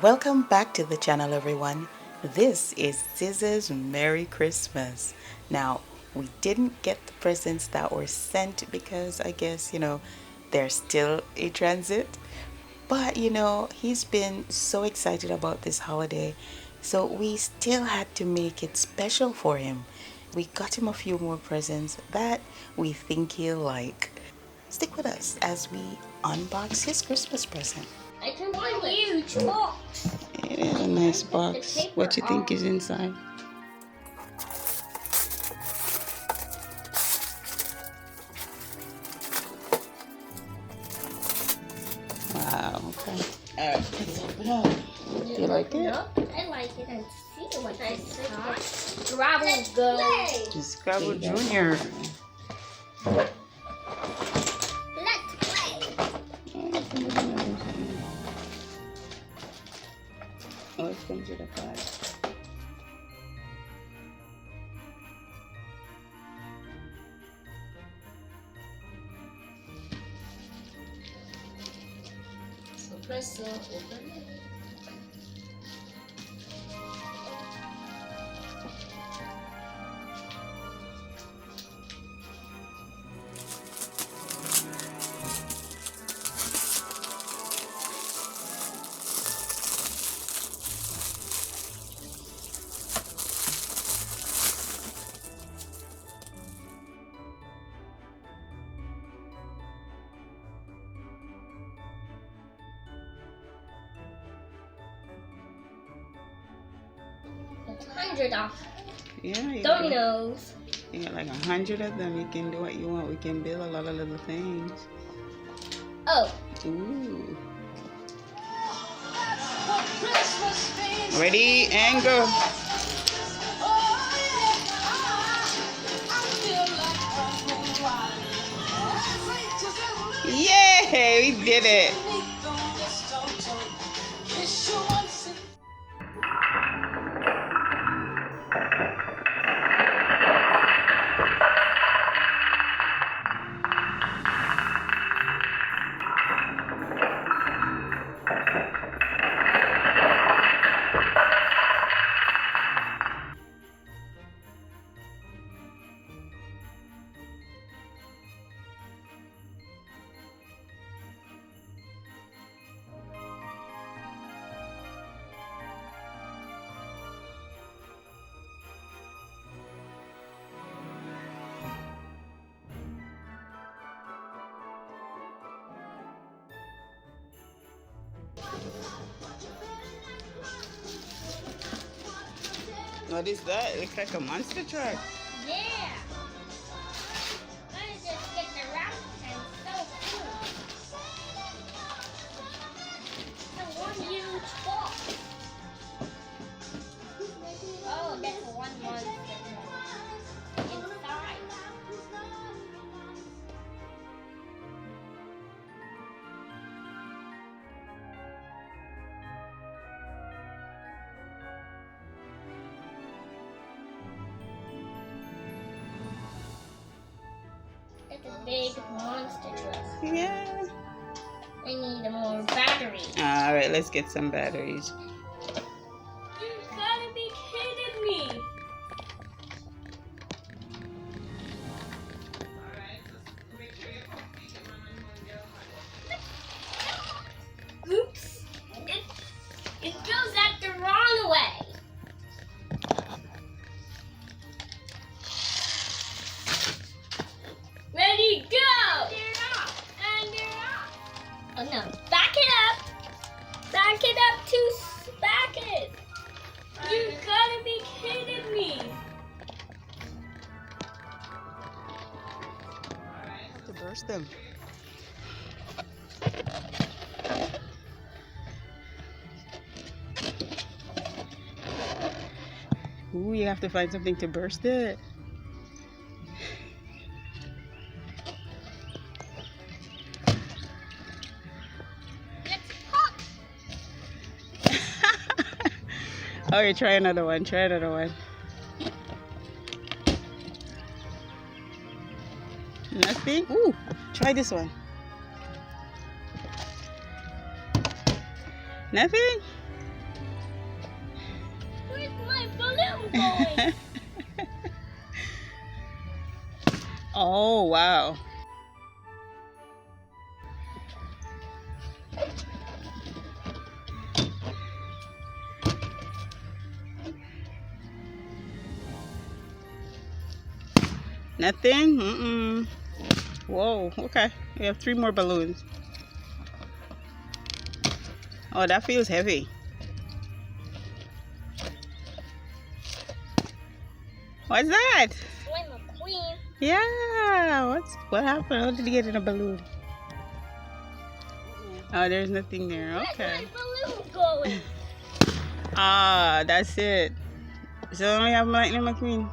Welcome back to the channel, everyone. This is Zizah's Merry Christmas. Now, we didn't get the presents that were sent because I guess, they're still in transit. But, he's been so excited about this holiday, so we still had to make it special for him. We got him a few more presents that we think he'll like. Stick with us as we unbox his Christmas present. I can find a huge box. It is a nice box. What you think is inside? Wow, okay. Alright, let's open it up. Do you like it? I like it. And see what it's got. Gravel Go. Just Scrabble Junior. Let's play. Oh, it comes with a card. So press open it. It's 100 off. Yeah, you Dominoes. You got like 100 of them. You can do what you want. We can build a lot of little things. Oh. Ooh. Ready and go. Yeah, we did it. What is that? It looks like a monster truck. Yeah. Let's just get the wrap and so cool. It's one huge box. Oh, that's one monster inside. It's a big monster truck. Yeah. I need more battery. All right, let's get some batteries. You gotta be kidding me. Oops. It goes at the wrong way. Ready, go! And you're off. And you're off. Oh no. Back it up. Back it up to back it. You gotta be kidding me. To burst them. Ooh, you have to find something to burst it. Let's pop. Okay, try another one. Try another one. Nothing? Ooh, try this one. Nothing? balloon going? Oh, wow. Nothing? Mm-mm. Whoa, okay. We have 3 more balloons. Oh, that feels heavy. What's that? Slime McQueen. Yeah, what happened? How did you get in a balloon? Oh, there's nothing there. Where's Okay. my balloon going? Ah, that's it. So now we have Lightning McQueen.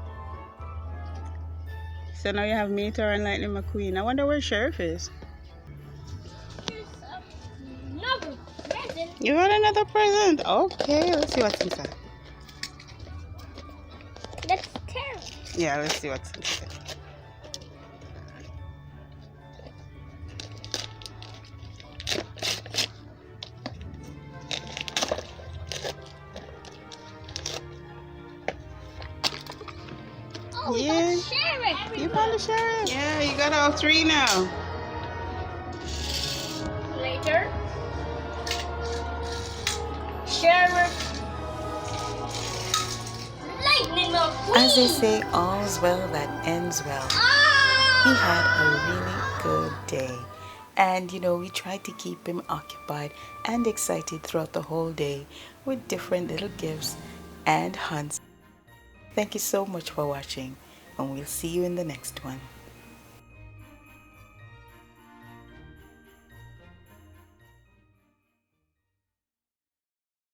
So now you have Mater and Lightning McQueen. I wonder where Sheriff is. There's another present. You got another present? Okay, let's see what's inside. That's terrible. Yeah, let's see what's inside. Oh, we Yeah. got Sheriff. You found the Sheriff? Yeah, you got all 3 now. Later. Sheriff. Lightning McQueen. As they say, all's well that ends well. He had a really good day. And we tried to keep him occupied and excited throughout the whole day with different little gifts and hunts. Thank you so much for watching, and we'll see you in the next one.